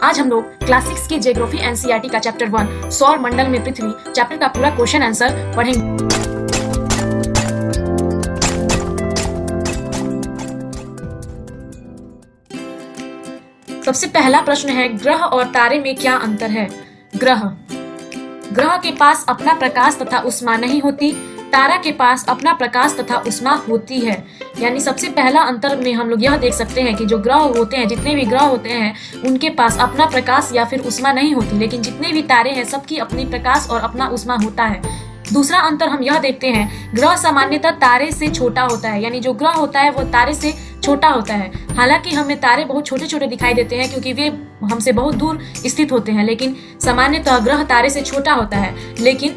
आज हम लोग क्लास 6 की ज्योग्राफी एनसीईआरटी का चैप्टर 1 सौर मंडल में पृथ्वी चैप्टर का पूरा क्वेश्चन आंसर पढ़ेंगे। सबसे पहला प्रश्न है, ग्रह और तारे में क्या अंतर है? ग्रह के पास अपना प्रकाश तथा उष्मा नहीं होती, तारा के पास अपना प्रकाश तथा उष्मा होती है। यानी सबसे पहला अंतर में हम लोग यह देख सकते हैं कि जो ग्रह होते हैं, जितने भी ग्रह होते हैं, उनके पास अपना प्रकाश या फिर उष्मा नहीं होती, लेकिन जितने भी तारे हैं सबकी अपनी प्रकाश और अपना उष्मा होता है। दूसरा अंतर हम यह देखते हैं, ग्रह सामान्यतः तारे से छोटा होता है। यानी जो ग्रह होता है वो तारे से छोटा होता है। हालांकि हमें तारे बहुत छोटे छोटे दिखाई देते हैं क्योंकि वे हमसे बहुत दूर स्थित होते हैं, लेकिन सामान्यतः ग्रह तारे से छोटा होता है, लेकिन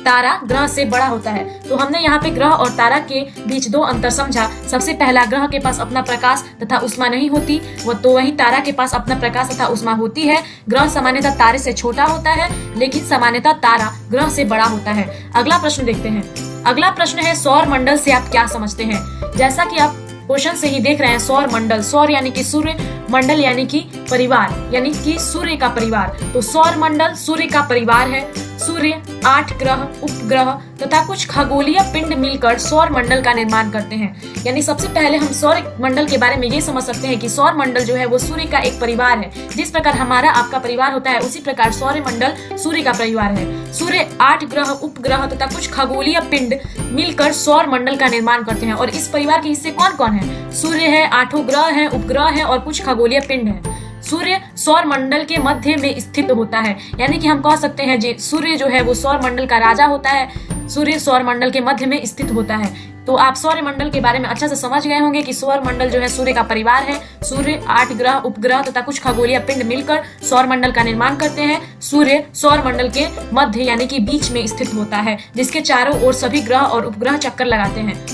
तारा ग्रह से बड़ा होता है। तो हमने यहाँ पे ग्रह और तारा के बीच दो अंतर समझा। सबसे पहला, ग्रह के पास अपना प्रकाश तथा उष्मा नहीं होती, तो वहीं तारा के पास अपना प्रकाश तथा उष्मा होती है। ग्रह सामान्यतः तारे से छोटा होता है, लेकिन सामान्यतः तारा ग्रह से बड़ा होता है। अगला प्रश्न देखते हैं। अगला प्रश्न है, सौर मंडल से आप क्या समझते हैं? जैसा कि आप क्वेश्चन से ही देख रहे हैं, सौर मंडल, सौर यानी कि सूर्य, मंडल यानी कि परिवार, यानी कि सूर्य का परिवार। तो सौर मंडल सूर्य का परिवार है। सूर्य, 8 ग्रह, उपग्रह तथा कुछ खगोलीय पिंड मिलकर सौर मंडल का निर्माण करते हैं। यानी सबसे पहले हम सौर मंडल के बारे में ये समझ सकते हैं कि सौर मंडल जो है वो सूर्य का एक परिवार है। जिस प्रकार हमारा आपका परिवार होता है, उसी प्रकार सौर मंडल सूर्य का परिवार है। सूर्य, 8 ग्रह, उपग्रह तथा कुछ खगोलीय पिंड मिलकर सौर मंडल का निर्माण करते हैं। और इस परिवार के हिस्से कौन कौन है? सूर्य है, 8 ग्रह है, उपग्रह है और कुछ खगोलीय पिंड है। सूर्य सौर मंडल के मध्य में स्थित होता है। यानी कि हम कह सकते हैं जी सूर्य जो है वो सौर मंडल का राजा होता है। सूर्य सौर मंडल के मध्य में स्थित होता है। तो आप सौर मंडल के बारे में अच्छा से समझ गए होंगे कि सौर मंडल जो है सूर्य का परिवार है। सूर्य, 8 ग्रह, उपग्रह तथा कुछ खगोलीय पिंड मिलकर सौर मंडल का निर्माण करते हैं। सूर्य सौर मंडल के मध्य यानी कि बीच में स्थित होता है, जिसके चारों ओर सभी ग्रह और उपग्रह चक्कर लगाते हैं।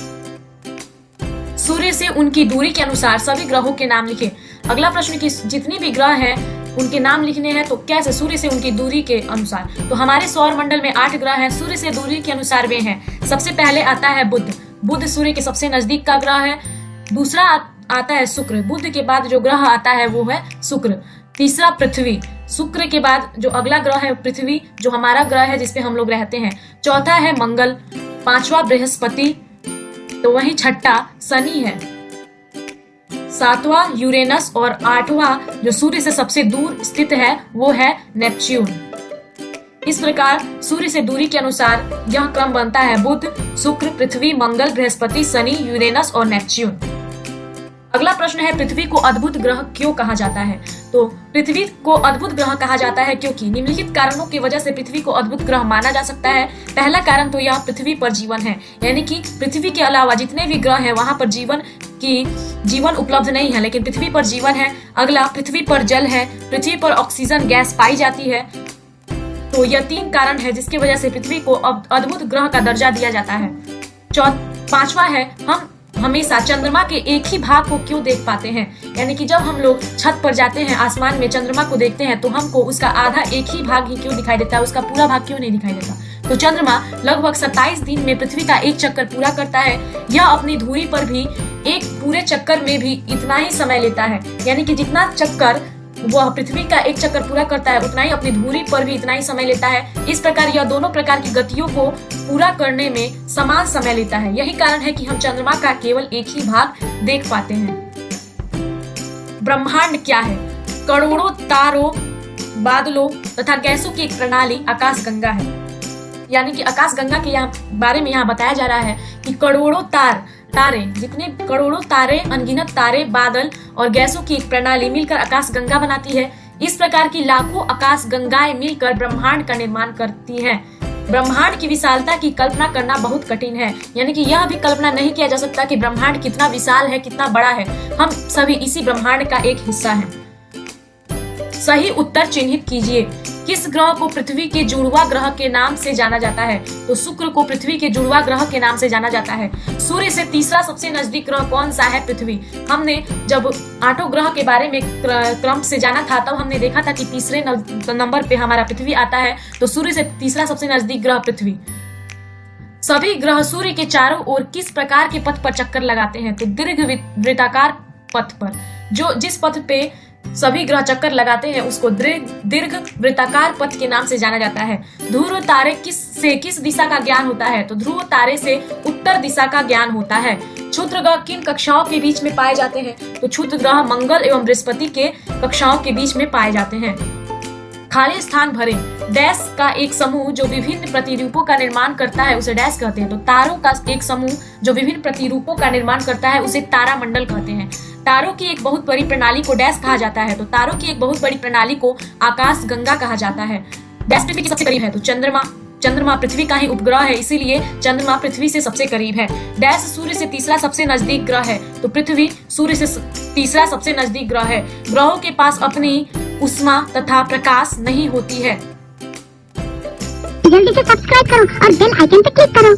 सूर्य से उनकी दूरी के अनुसार सभी ग्रहों के नाम लिखें। अगला प्रश्न कि जितने भी ग्रह हैं उनके नाम लिखने हैं, तो कैसे? सूर्य से उनकी दूरी के अनुसार। तो हमारे सौर मंडल में 8 ग्रह हैं, सूर्य से दूरी के अनुसार वे हैं। सबसे पहले आता है बुध। बुध सूर्य के सबसे नजदीक का ग्रह है। दूसरा आता है शुक्र। बुध के बाद जो ग्रह आता है वो है शुक्र। तीसरा पृथ्वी। शुक्र के बाद जो अगला ग्रह है पृथ्वी, जो हमारा ग्रह है जिसपे हम लोग रहते हैं। चौथा है मंगल। 5वां बृहस्पति। तो वहीं छठा शनि है। 7वां यूरेनस और 8वां जो सूर्य से सबसे दूर स्थित है वो है नेपच्यून। इस प्रकार सूर्य से दूरी के अनुसार यह क्रम बनता है: बुध, शुक्र, पृथ्वी, मंगल, बृहस्पति, शनि, यूरेनस और नेपच्यून। अगला प्रश्न है, पृथ्वी को अद्भुत ग्रह क्यों कहा जाता है? तो पृथ्वी को अद्भुत ग्रह कहा जाता है क्योंकि निम्नलिखित कारणों की वजह से पृथ्वी को अद्भुत ग्रह माना जा सकता है। पहला कारण तो यह पृथ्वी पर जीवन है। यानी कि पृथ्वी के अलावा जितने भी ग्रह हैं वहां पर जीवन उपलब्ध नहीं है, लेकिन पृथ्वी पर जीवन है। अगला, पृथ्वी पर जल है। पृथ्वी पर ऑक्सीजन गैस पाई जाती है। तो यह 3 कारण है जिसकी वजह से पृथ्वी को अद्भुत ग्रह का दर्जा दिया जाता है। 5वां है, हम हमेशा चंद्रमा के एक ही भाग को क्यों देख पाते हैं? यानी कि जब हम लोग छत पर जाते हैं, आसमान में चंद्रमा को देखते हैं, तो हमको उसका आधा एक ही भाग ही क्यों दिखाई देता है, उसका पूरा भाग क्यों नहीं दिखाई देता? तो चंद्रमा लगभग 27 दिन में पृथ्वी का एक चक्कर पूरा करता है। यह अपनी धुरी पर भी एक पूरे चक्कर में भी इतना ही समय लेता है। यानी कि जितना चक्कर वह पृथ्वी का एक चक्कर पूरा करता है, उतना ही अपनी धुरी पर भी इतना ही समय लेता है। इस प्रकार यह दोनों प्रकार की गतियों को पूरा करने में समान समय लेता है। यही कारण है कि हम चंद्रमा का केवल एक ही भाग देख पाते हैं। ब्रह्मांड क्या है? करोड़ों तारों, बादलों तथा गैसों की एक प्रणाली आकाशगंगा है। यानी कि आकाशगंगा के बारे में यहाँ बताया जा रहा है कि करोड़ों तारे, जितने करोड़ों तारे, अनगिनत तारे, बादल और गैसों की एक प्रणाली मिलकर आकाशगंगा बनाती है। इस प्रकार की लाखों आकाशगंगाएं मिलकर ब्रह्मांड का निर्माण करती हैं। ब्रह्मांड की विशालता की कल्पना करना बहुत कठिन है। यानी कि यह भी कल्पना नहीं किया जा सकता कि ब्रह्मांड कितना विशाल है, कितना बड़ा है। हम सभी इसी ब्रह्मांड का एक हिस्सा हैं। सही उत्तर चिन्हित कीजिए। किस ग्रह को पृथ्वी के जुड़वा ग्रह के नाम से जाना जाता है? तो शुक्र को पृथ्वी के जुड़वा ग्रह के नाम से जाना जाता है। सूर्य से तीसरा सबसे नजदीक ग्रह कौन सा है? पृथ्वी। हमने जब 8 ग्रह के बारे में क्रम से जाना था, तब हमने देखा था कि तीसरे नंबर पे हमारा पृथ्वी आता है। तो सूर्य से तीसरा सबसे नजदीक ग्रह पृथ्वी। सभी ग्रह सूर्य के चारों ओर किस प्रकार के पथ पर चक्कर लगाते हैं? तो दीर्घ वृत्ताकार पथ पर। जिस पथ पे सभी ग्रह चक्कर लगाते हैं उसको दीर्घ वृत्ताकार पथ के नाम से जाना जाता है। ध्रुव तारे किस दिशा का ज्ञान होता है? तो ध्रुव तारे से उत्तर दिशा का ज्ञान होता है। क्षुद्र ग्रह किन कक्षाओं के बीच में पाए जाते हैं? तो क्षुद्र ग्रह मंगल एवं बृहस्पति के कक्षाओं के बीच में पाए जाते हैं। खाली स्थान भरें। डैश का एक समूह जो विभिन्न प्रतिरूपों का निर्माण करता है उसे डैश कहते हैं। तो तारों का एक समूह जो विभिन्न प्रतिरूपों का निर्माण करता है उसे तारामंडल कहते हैं। तारों की एक बहुत बड़ी प्रणाली को डैश कहा जाता है। तो तारों की एक बहुत बड़ी प्रणाली को आकाश गंगा कहा जाता है। डैश पृथ्वी के सबसे करीब है। तो चंद्रमा पृथ्वी का ही उपग्रह है, इसीलिए चंद्रमा पृथ्वी से सबसे करीब है। डैश सूर्य से तीसरा सबसे नजदीक ग्रह है। तो पृथ्वी सूर्य से तीसरा सबसे नजदीक ग्रह है। ग्रहों के पास अपनी उष्मा तथा प्रकाश नहीं होती है। जल्दी से सब्सक्राइब करो और बेल आइकन पे क्लिक करो।